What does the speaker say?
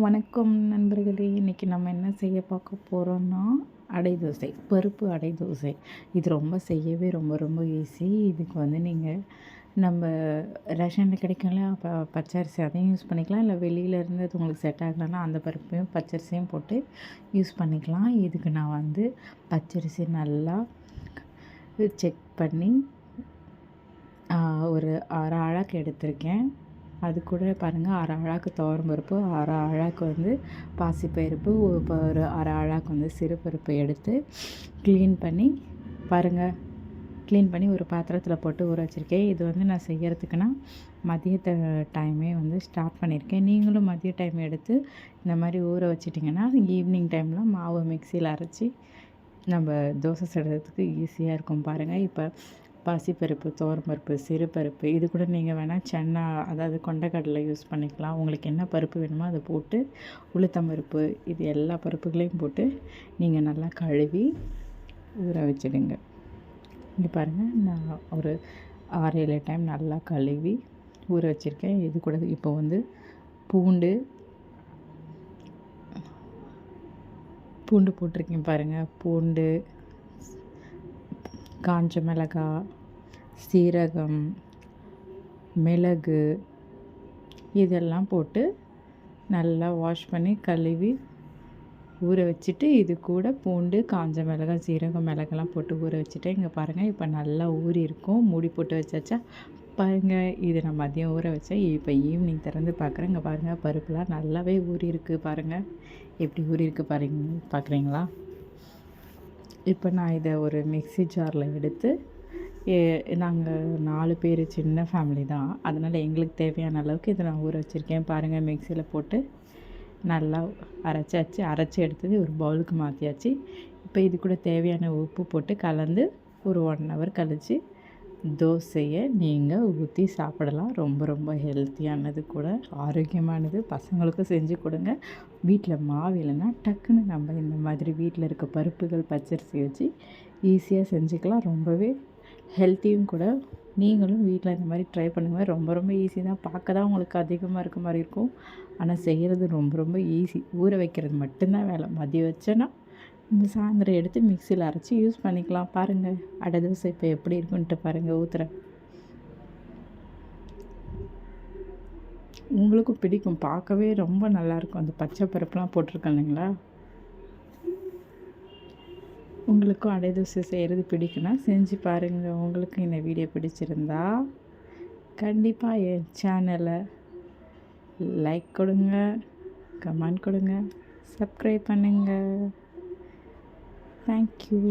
வணக்கம் நண்பர்களே. இன்றைக்கி நம்ம என்ன செய்ய பார்க்க போகிறோன்னா அடை தோசை, பருப்பு அடை தோசை. இது ரொம்ப செய்யவே ரொம்ப ரொம்ப ஈஸி. இதுக்கு வந்து நீங்கள் நம்ம ரேஷனில் கிடைக்கும்ல பச்சரிசி அதையும் யூஸ் பண்ணிக்கலாம், இல்லை வெளியிலேருந்து அது உங்களுக்கு செட் ஆகலைன்னா அந்த பருப்பையும் பச்சரிசியும் போட்டு யூஸ் பண்ணிக்கலாம். இதுக்கு நான் வந்து பச்சரிசி நல்லா செக் பண்ணி ஒரு அரை அழாக்கு எடுத்திருக்கேன். அது கூட பாருங்கள், அரை அழாக்கு துவரம் பருப்பு, அரை அழாக்கு வந்து பாசிப்பருப்பு, இப்போ ஒரு அரை அழாக்கு வந்து சிறுபருப்பு எடுத்து க்ளீன் பண்ணி பாருங்கள், க்ளீன் பண்ணி ஒரு பாத்திரத்தில் போட்டு ஊற வச்சுருக்கேன். இது வந்து நான் செய்கிறதுக்குன்னா மதியத்தை டைமே வந்து ஸ்டார்ட் பண்ணியிருக்கேன். நீங்களும் மதிய டைம் எடுத்து இந்த மாதிரி ஊற வச்சிட்டிங்கன்னா ஈவினிங் டைமில் மாவு மிக்சியில் அரைச்சி நம்ம தோசை சுடுறதுக்கு ஈஸியாக இருக்கும். பாருங்கள், இப்போ பாசிப்பருப்பு, துவரம்பருப்பு, சிறுபருப்பு, இது கூட நீங்கள் வேணால் சன்னா, அதாவது கொண்டைக்கடலை யூஸ் பண்ணிக்கலாம். உங்களுக்கு என்ன பருப்பு வேணுமோ அதை போட்டு, உளுத்தம்பருப்பு, இது எல்லா பருப்புகளையும் போட்டு நீங்கள் நல்லா கழுவி ஊற வச்சிடுங்க. இங்கே பாருங்கள், நான் ஒரு 6-7 டைம் நல்லா கழுவி ஊற வச்சுருக்கேன். இது கூட இப்போ வந்து பூண்டு போட்டிருக்கேன் பாருங்கள். பூண்டு, காஞ்ச மிளகாய், சீரகம், மிளகு, இதெல்லாம் போட்டு நல்லா வாஷ் பண்ணி கழுவி ஊற வச்சுட்டு, இது கூட பூண்டு, காஞ்ச மிளகாய், சீரகம், மிளகெல்லாம் போட்டு ஊற வச்சுட்டு இங்கே பாருங்கள், இப்போ நல்லா ஊறி இருக்கும். மூடி போட்டு வச்சாச்சா பாருங்கள். இது நான் மதியம் ஊற வச்சேன். இப்போ ஈவினிங் திறந்து பார்க்குறேன். இங்கே பாருங்கள், பருப்புலாம் நல்லாவே ஊறி இருக்குது. பாருங்கள் எப்படி ஊறி இருக்குது பார்க்குறீங்களா? இப்போ நான் இதை ஒரு மிக்ஸி ஜாரில் எடுத்து, நாங்கள் 4 பேர், சின்ன ஃபேமிலி தான், அதனால் எங்களுக்கு தேவையான அளவுக்கு இதை நான் ஊற வச்சுருக்கேன். பாருங்கள், மிக்சியில் போட்டு நல்லா அரைச்சாச்சு. அரைச்சி எடுத்தது ஒரு பவுலுக்கு மாற்றியாச்சு. இப்போ இது கூட தேவையான உப்பு போட்டு கலந்து ஒரு 1 ஹவர் கழித்து தோசையை நீங்கள் ஊற்றி சாப்பிடலாம். ரொம்ப ரொம்ப ஹெல்த்தியானது கூட, ஆரோக்கியமானது. பசங்களுக்கும் செஞ்சு கொடுங்க. வீட்டில் மாவு இல்லைன்னா டக்குன்னு நம்ம இந்த மாதிரி வீட்டில் இருக்க பருப்புகள், பச்சரிசி வச்சு ஈஸியாக செஞ்சுக்கலாம். ரொம்பவே ஹெல்த்தியும் கூட. நீங்களும் வீட்டில் இந்த மாதிரி ட்ரை பண்ணுங்கள். ரொம்ப ரொம்ப ஈஸி தான். பார்க்க தான் உங்களுக்கு அதிகமாக இருக்க மாதிரி இருக்கும், ஆனால் செய்கிறது ரொம்ப ரொம்ப ஈஸி. ஊற வைக்கிறது மட்டும்தான் வேலை. மதியம் வச்சேன்னா இந்த சாயந்தரம் எடுத்து மிக்சியில் அரைச்சி யூஸ் பண்ணிக்கலாம். பாருங்கள், அடை தோசை இப்போ எப்படி இருக்குன்ட்டு பாருங்கள். ஊற்றுறேன், உங்களுக்கும் பிடிக்கும். பார்க்கவே ரொம்ப நல்லாயிருக்கும். அந்த பச்சை பருப்புலாம் போட்டிருக்கேன் இல்லைங்களா? உங்களுக்கும் அடை தோசை செய்கிறது பிடிக்குன்னா செஞ்சு பாருங்கள். உங்களுக்கு இந்த வீடியோ பிடிச்சிருந்தா கண்டிப்பாக என் சேனலை லைக் கொடுங்க, கமெண்ட் கொடுங்க, சப்ஸ்கிரைப் பண்ணுங்கள். Thank you.